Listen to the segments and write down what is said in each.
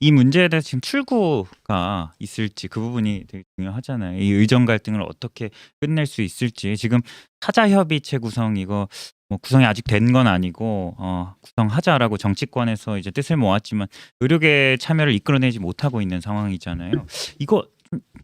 이 문제에 대해서 지금 출구가 있을지 그 부분이 되게 중요하잖아요. 이 의정 갈등을 어떻게 끝낼 수 있을지. 지금 사자협의체 구성 이거 뭐 구성이 아직 된 건 아니고 구성하자라고 정치권에서 이제 뜻을 모았지만 의료계 참여를 이끌어내지 못하고 있는 상황이잖아요. 이거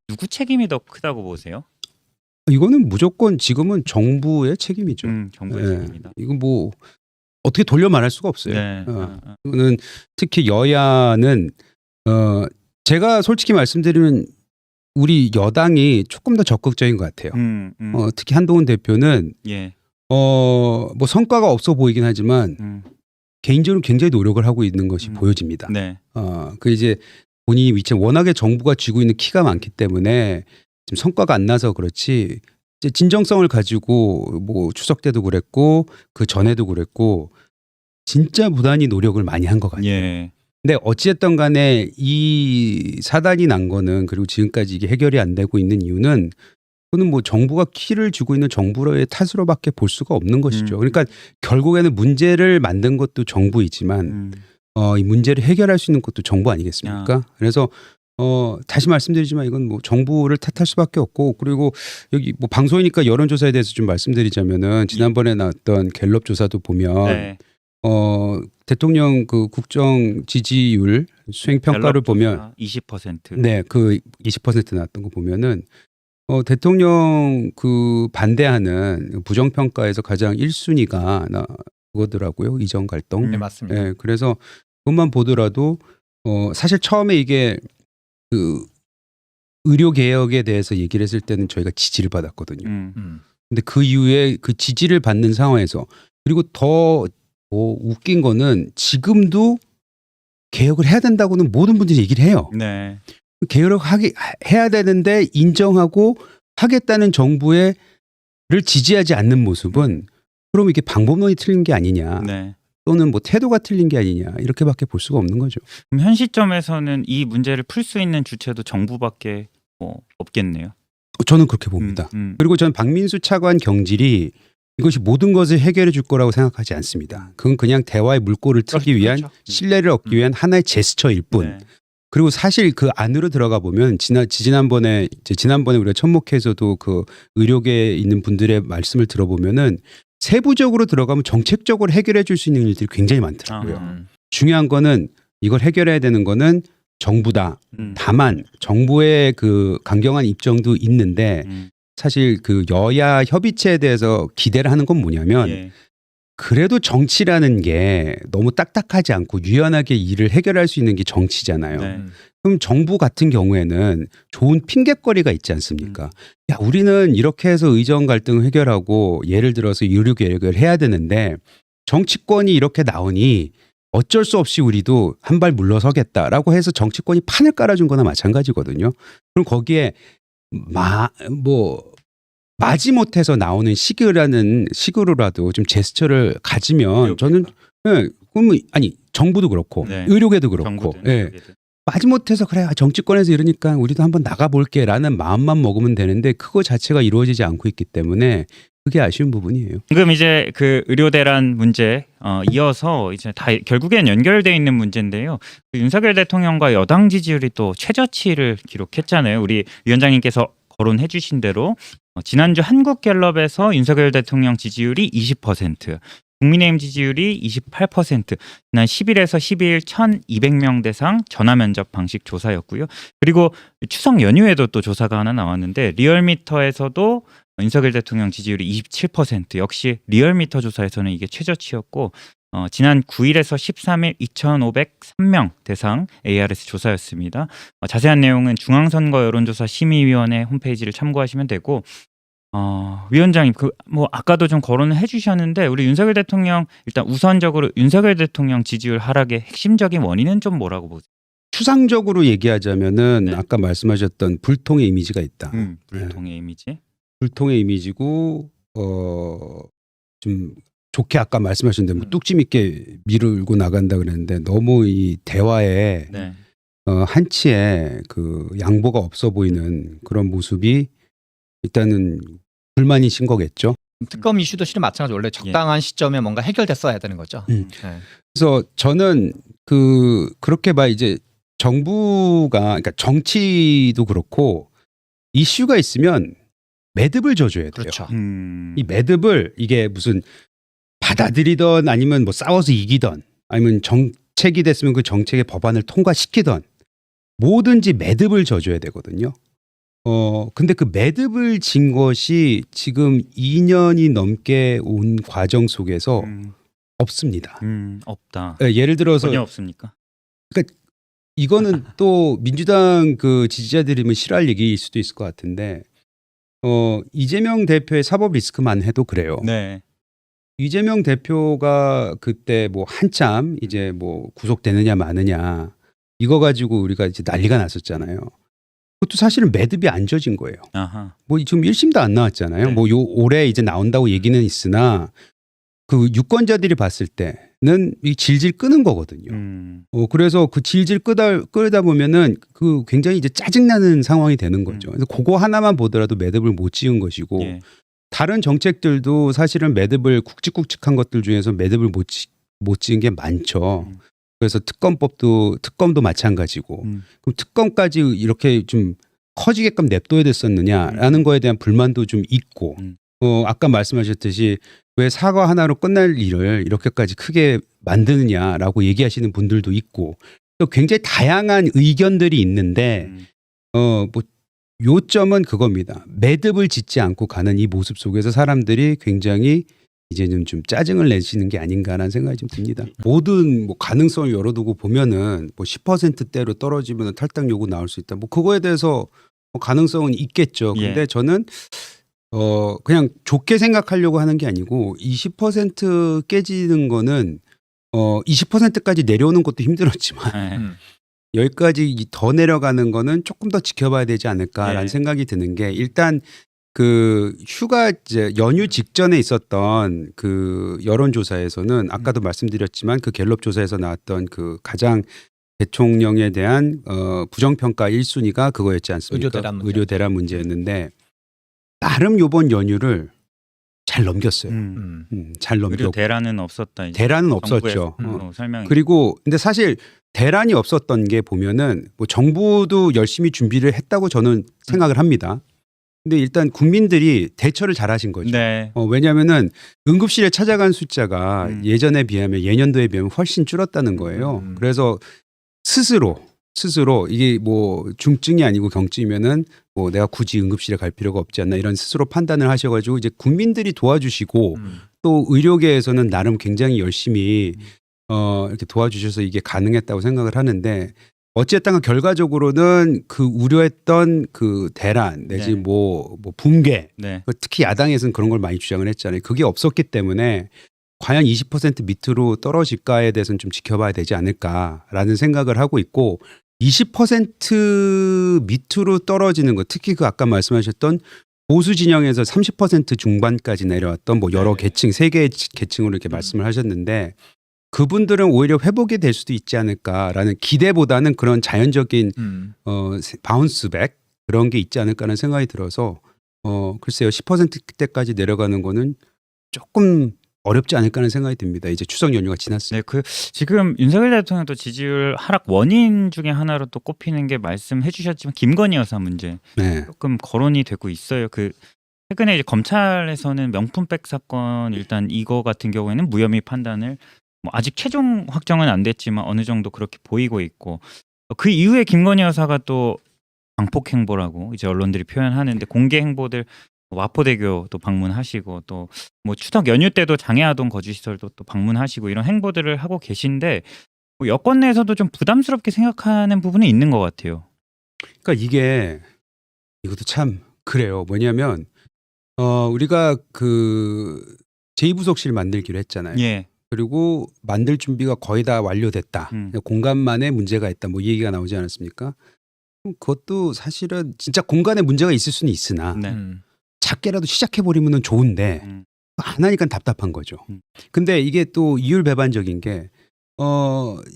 누구 책임이 더 크다고 보세요? 이거는 무조건 지금은 정부의 책임이죠. 정부의 예. 책임이다. 이건 뭐 어떻게 돌려 말할 수가 없어요. 네. 이거는 특히 여야는 제가 솔직히 말씀드리면 우리 여당이 조금 더 적극적인 것 같아요. 특히 한동훈 대표는 예. 뭐 성과가 없어 보이긴 하지만 개인적으로 굉장히 노력을 하고 있는 것이 보여집니다. 네. 그 이제 본인이 위치 워낙에 정부가 쥐고 있는 키가 많기 때문에 지금 성과가 안 나서 그렇지 이제 진정성을 가지고 뭐 추석 때도 그랬고 그 전에도 그랬고 진짜 부단히 노력을 많이 한 것 같아요. 예. 근데 어찌됐든 간에 이 사단이 난 거는 그리고 지금까지 이게 해결이 안 되고 있는 이유는 그거는 뭐 정부가 키를 쥐고 있는 정부의 탓으로밖에 볼 수가 없는 것이죠. 그러니까 결국에는 문제를 만든 것도 정부이지만 이 문제를 해결할 수 있는 것도 정부 아니겠습니까? 그래서 다시 말씀드리지만 이건 뭐 정부를 탓할 수밖에 없고 그리고 여기 뭐 방송이니까 여론조사에 대해서 좀 말씀드리자면은 지난번에 나왔던 갤럽 조사도 보면 네. 대통령 그 국정 지지율 수행 평가를 보면 20%. 네, 그 20% 나왔던 거 보면은 대통령 그 반대하는 부정 평가에서 가장 1순위가 그거더라고요. 이정 갈등. 네, 맞습니다. 네, 그래서 그것만 보더라도 사실 처음에 이게 그 의료 개혁에 대해서 얘기를 했을 때는 저희가 지지를 받았거든요. 근데 그 이후에 그 지지를 받는 상황에서 그리고 더 웃긴 거는 지금도 개혁을 해야 된다고는 모든 분들이 얘기를 해요. 네. 개혁을 해야 되는데 인정하고 하겠다는 정부를 지지하지 않는 모습은 그럼 이게 방법론이 틀린 게 아니냐. 네. 또는 뭐 태도가 틀린 게 아니냐 이렇게밖에 볼 수가 없는 거죠. 그럼 현 시점에서는 이 문제를 풀 수 있는 주체도 정부밖에 없겠네요. 저는 그렇게 봅니다. 그리고 저는 박민수 차관 경질이 이것이 모든 것을 해결해 줄 거라고 생각하지 않습니다. 그건 그냥 대화의 물꼬를 트기 위한 신뢰를 얻기 위한 하나의 제스처일 뿐. 네. 그리고 사실 그 안으로 들어가 보면 지난번에 우리가 천목회에서도 그 의료계에 있는 분들의 말씀을 들어보면은 세부적으로 들어가면 정책적으로 해결해 줄 수 있는 일들이 굉장히 많더라고요. 중요한 거는 이걸 해결해야 되는 거는 정부다. 다만 정부의 그 강경한 입장도 있는데 사실 그 여야 협의체에 대해서 기대를 하는 건 뭐냐면 예. 그래도 정치라는 게 너무 딱딱하지 않고 유연하게 일을 해결할 수 있는 게 정치잖아요. 네. 그럼 정부 같은 경우에는 좋은 핑곗거리가 있지 않습니까? 야, 우리는 이렇게 해서 의정 갈등을 해결하고 예를 들어서 의료 개혁을 해야 되는데 정치권이 이렇게 나오니 어쩔 수 없이 우리도 한 발 물러서겠다라고 해서 정치권이 판을 깔아준 거나 마찬가지거든요. 그럼 거기에 마지못해서 나오는 식으로라도 좀 제스처를 가지면 저는 그러면 아니 정부도 그렇고 네. 의료계도 그렇고 마지못해서 그래 정치권에서 이러니까 우리도 한번 나가볼게라는 마음만 먹으면 되는데 그거 자체가 이루어지지 않고 있기 때문에 그게 아쉬운 부분이에요. 지금 이제 그 의료 대란 문제 이어서 이제 다 결국엔 연결돼 있는 문제인데요. 그 윤석열 대통령과 여당 지지율이 또 최저치를 기록했잖아요. 우리 위원장님께서 거론해 주신 대로 지난주 한국갤럽에서 윤석열 대통령 지지율이 20%, 국민의힘 지지율이 28%, 지난 10일에서 12일 1,200명 대상 전화 면접 방식 조사였고요. 그리고 추석 연휴에도 또 조사가 하나 나왔는데 리얼미터에서도 윤석열 대통령 지지율이 27%, 역시 리얼미터 조사에서는 이게 최저치였고 지난 9일에서 13일 2,503명 대상 ARS 조사였습니다. 자세한 내용은 중앙선거 여론조사 심의위원회 홈페이지를 참고하시면 되고 위원장님 뭐 아까도 좀 거론을 해주셨는데 우리 윤석열 대통령 일단 우선적으로 윤석열 대통령 지지율 하락의 핵심적인 원인은 좀 뭐라고 보세요? 추상적으로 얘기하자면은 네. 아까 말씀하셨던 불통의 이미지가 있다. 불통의 이미지. 불통의 이미지고 좀 좋게 아까 말씀하신 대로 뚝심 있게 밀고 나간다 그랬는데 너무 이 대화에 네. 한치의 그 양보가 없어 보이는 그런 모습이 일단은 불만이신 거겠죠. 특검 이슈도 실은 마찬가지로 원래 적당한 시점에 뭔가 해결됐어야 되는 거죠. 그래서 저는 그렇게 이제 정부가 그러니까 정치도 그렇고 이슈가 있으면 매듭을 져줘야 돼요. 그렇죠. 이 매듭을 이게 무슨 받아들이던 아니면 뭐 싸워서 이기던 아니면 정책이 됐으면 그 정책의 법안을 통과시키던 뭐든지 매듭을 져줘야 되거든요. 근데 그 매듭을 진 것이 지금 2년이 넘게 온 과정 속에서 없습니다. 없다. 예, 예를 들어서 전혀 없습니까? 이거는 또 민주당 그 지지자들이면 싫어할 얘기일 수도 있을 것 같은데 이재명 대표의 사법 리스크만 해도 그래요. 네. 이재명 대표가 그때 뭐 한참 이제 뭐 구속되느냐 마느냐 이거 가지고 우리가 이제 난리가 났었잖아요. 그것도 사실은 매듭이 안 져진 거예요. 아하. 뭐 지금 1심도 안 나왔잖아요. 네. 뭐 요 올해 이제 나온다고 얘기는 있으나 그 유권자들이 봤을 때는 이 질질 끄는 거거든요. 그래서 그 질질 끄다 보면은 그 굉장히 이제 짜증나는 상황이 되는 거죠. 그래서 그거 하나만 보더라도 매듭을 못 지은 것이고 예. 다른 정책들도 사실은 매듭을 굵직굵직한 것들 중에서 매듭을 못 지은 게 많죠. 그래서 특검도 마찬가지고 그럼 특검까지 이렇게 좀 커지게끔 냅둬야 됐었느냐라는 거에 대한 불만도 좀 있고 아까 말씀하셨듯이 왜 사과 하나로 끝날 일을 이렇게까지 크게 만드느냐라고 얘기하시는 분들도 있고 또 굉장히 다양한 의견들이 있는데 뭐 요점은 그겁니다. 매듭을 짓지 않고 가는 이 모습 속에서 사람들이 굉장히 이제는 좀 짜증을 내시는 게 아닌가라는 생각이 좀 듭니다. 모든 뭐 가능성을 열어두고 보면은 뭐 10%대로 떨어지면 탈당 요구 나올 수 있다. 뭐 그거에 대해서 뭐 가능성은 있겠죠. 근데 예. 저는 그냥 좋게 생각하려고 하는 게 아니고 20% 깨지는 거는 20%까지 내려오는 것도 힘들었지만 네. 여기까지 더 내려가는 거는 조금 더 지켜봐야 되지 않을까라는 예. 생각이 드는 게 일단 그 휴가 이제 연휴 직전에 있었던 그 여론조사에서는 아까도 말씀드렸지만 그 갤럽 조사에서 나왔던 그 가장 대통령에 대한 부정평가 1순위가 그거였지 않습니까? 의료 대란 문제. 문제였는데 나름 요번 연휴를 잘 넘겼어요. 잘 의료 넘겼고 대란은 없었다. 이제. 대란은 없었죠. 정부에서 설명이. 그리고 근데 사실 대란이 없었던 게 보면은 뭐 정부도 열심히 준비를 했다고 저는 생각을 합니다. 근데 일단 국민들이 대처를 잘하신 거죠. 네. 왜냐하면은 응급실에 찾아간 숫자가 예전에 비하면 예년도에 비하면 훨씬 줄었다는 거예요. 그래서 스스로 이게 뭐 중증이 아니고 경증이면은 뭐 내가 굳이 응급실에 갈 필요가 없지 않나 이런 스스로 판단을 하셔가지고 이제 국민들이 도와주시고 또 의료계에서는 나름 굉장히 열심히 이렇게 도와주셔서 이게 가능했다고 생각을 하는데 어쨌든 결과적으로는 그 우려했던 그 대란 내지 네. 뭐 붕괴 네. 특히 야당에서는 그런 걸 많이 주장을 했잖아요. 그게 없었기 때문에 과연 20% 밑으로 떨어질까에 대해서는 좀 지켜봐야 되지 않을까라는 생각을 하고 있고 20% 밑으로 떨어지는 것 특히 그 아까 말씀하셨던 보수 진영에서 30% 중반까지 내려왔던 뭐 여러 네. 계층 세 개의 계층으로 이렇게 말씀을 하셨는데 그분들은 오히려 회복이 될 수도 있지 않을까라는 기대보다는 그런 자연적인 바운스백 그런 게 있지 않을까라는 생각이 들어서 글쎄요 10%대까지 내려가는 거는 조금 어렵지 않을까 하는 생각이 듭니다. 이제 추석 연휴가 지났어요. 네, 그 지금 윤석열 대통령도 지지율 하락 원인 중에 하나로 또 꼽히는 게 말씀해 주셨지만 김건희 여사 문제 네. 조금 거론이 되고 있어요. 그 최근에 이제 검찰에서는 명품백 사건 일단 이거 같은 경우에는 무혐의 판단을 뭐 아직 최종 확정은 안 됐지만 어느 정도 그렇게 보이고 있고 그 이후에 김건희 여사가 또 방폭 행보라고 이제 언론들이 표현하는데 공개 행보들 와포대교도 방문하시고 또 뭐 추석 연휴 때도 장애아동 거주시설도 또 방문하시고 이런 행보들을 하고 계신데 뭐 여권 내에서도 좀 부담스럽게 생각하는 부분이 있는 것 같아요. 그러니까 이것도 참 그래요. 뭐냐면 우리가 그 제2부속실 만들기로 했잖아요. 예. 그리고 만들 준비가 거의 다 완료됐다. 공간만에 문제가 있다. 뭐 이 얘기가 나오지 않았습니까? 그것도 사실은 진짜 공간에 문제가 있을 수는 있으나 네. 작게라도 시작해버리면 좋은데 안 하니까 답답한 거죠. 근데 이게 또 이율배반적인 게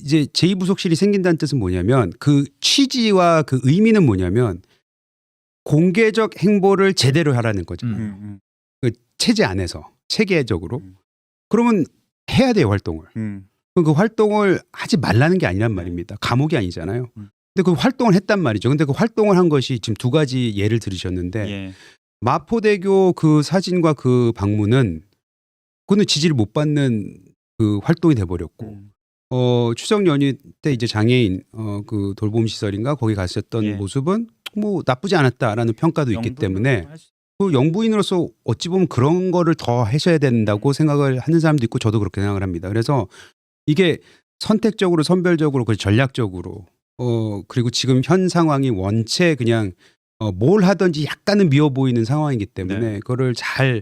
이제 제2부속실이 생긴다는 뜻은 뭐냐면 그 취지와 그 의미는 뭐냐면 공개적 행보를 제대로 하라는 거잖아요. 그 체제 안에서 체계적으로. 그러면 해야 돼요 활동을. 그 활동을 하지 말라는 게 아니란 말입니다. 감옥이 아니잖아요. 근데 그 활동을 했단 말이죠. 근데 그 활동을 한 것이 지금 두 가지 예를 들으셨는데 예. 마포대교 그 사진과 그 방문은 그거는 지지를 못 받는 그 활동이 돼버렸고 추석 연휴 때 이제 장애인 그 돌봄 시설인가 거기 갔었던 예. 모습은 뭐 나쁘지 않았다라는 평가도 있기 때문에 그 영부인으로서 어찌 보면 그런 거를 더 하셔야 된다고 생각을 하는 사람도 있고 저도 그렇게 생각을 합니다. 그래서 이게 선택적으로 선별적으로 그리고 전략적으로 그리고 지금 현 상황이 원체 그냥 뭘 하든지 약간은 미워 보이는 상황이기 때문에 네. 그거를 잘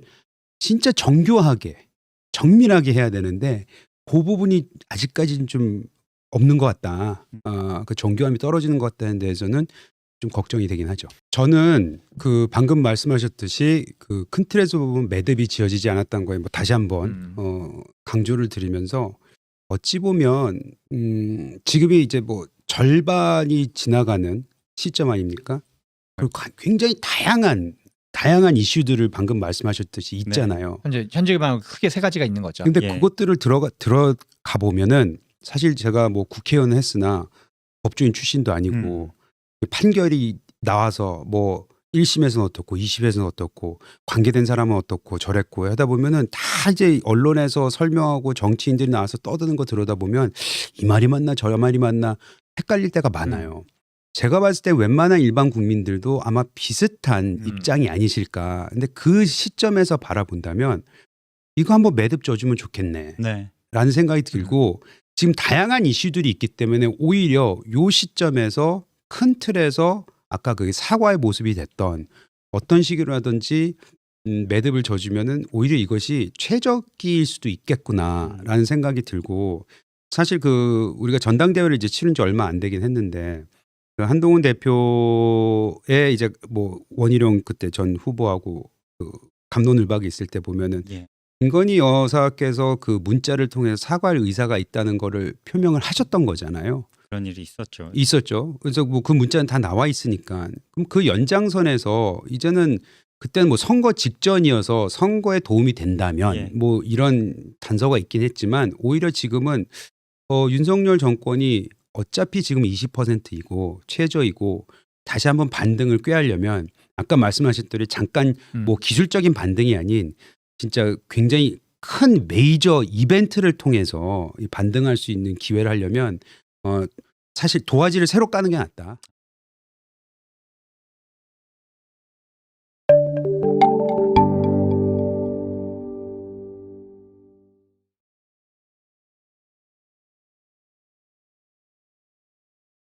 진짜 정교하게 정밀하게 해야 되는데 그 부분이 아직까지는 좀 없는 것 같다. 그 정교함이 떨어지는 것 같다는 데에서는 좀 걱정이 되긴 하죠. 저는 그 방금 말씀하셨듯이 그 큰 틀에서 보면 매듭이 지어지지 않았다는 거에 뭐 다시 한번 강조를 드리면서 어찌 보면 지금이 이제 뭐 절반이 지나가는 시점 아닙니까? 그리고 굉장히 다양한 이슈들을 방금 말씀하셨듯이 있잖아요. 현재 기반 크게 세 가지가 있는 거죠. 근데 예. 그것들을 들어가 보면은 사실 제가 뭐 국회의원 했으나 법조인 출신도 아니고 판결이 나와서 뭐 1심에서는 어떻고 2심에서는 어떻고 관계된 사람은 어떻고 저랬고 하다 보면은 다 이제 언론에서 설명하고 정치인들이 나와서 떠드는 거 들여다 보면 이 말이 맞나 저 말이 맞나 헷갈릴 때가 많아요. 제가 봤을 때 웬만한 일반 국민들도 아마 비슷한 입장이 아니실까. 근데 그 시점에서 바라본다면 이거 한번 매듭 져주면 좋겠네. 네. 라는 생각이 들고 지금 다양한 이슈들이 있기 때문에 오히려 요 시점에서 큰 틀에서 아까 그 사과의 모습이 됐던 어떤 식으로 하든지 매듭을 져주면은 오히려 이것이 최적기일 수도 있겠구나라는 생각이 들고 사실 그 우리가 전당대회를 이제 치른 지 얼마 안 되긴 했는데 그 한동훈 대표의 이제 뭐 원희룡 그때 전 후보하고 그 갑론을박이 있을 때 보면은 예. 김건희 여사께서 그 문자를 통해서 사과할 의사가 있다는 거를 표명을 하셨던 거잖아요. 그런 일이 있었죠. 있었죠. 그래서 뭐 그 문자는 다 나와 있으니까 그럼 그 연장선에서 이제는 그때는 뭐 선거 직전이어서 선거에 도움이 된다면 예. 뭐 이런 단서가 있긴 했지만 오히려 지금은 윤석열 정권이 어차피 지금 20%이고 최저이고 다시 한번 반등을 꾀하려면 아까 말씀하셨더니 잠깐 뭐 기술적인 반등이 아닌 진짜 굉장히 큰 메이저 이벤트를 통해서 반등할 수 있는 기회를 하려면 사실 도화지를 새로 까는 게 낫다.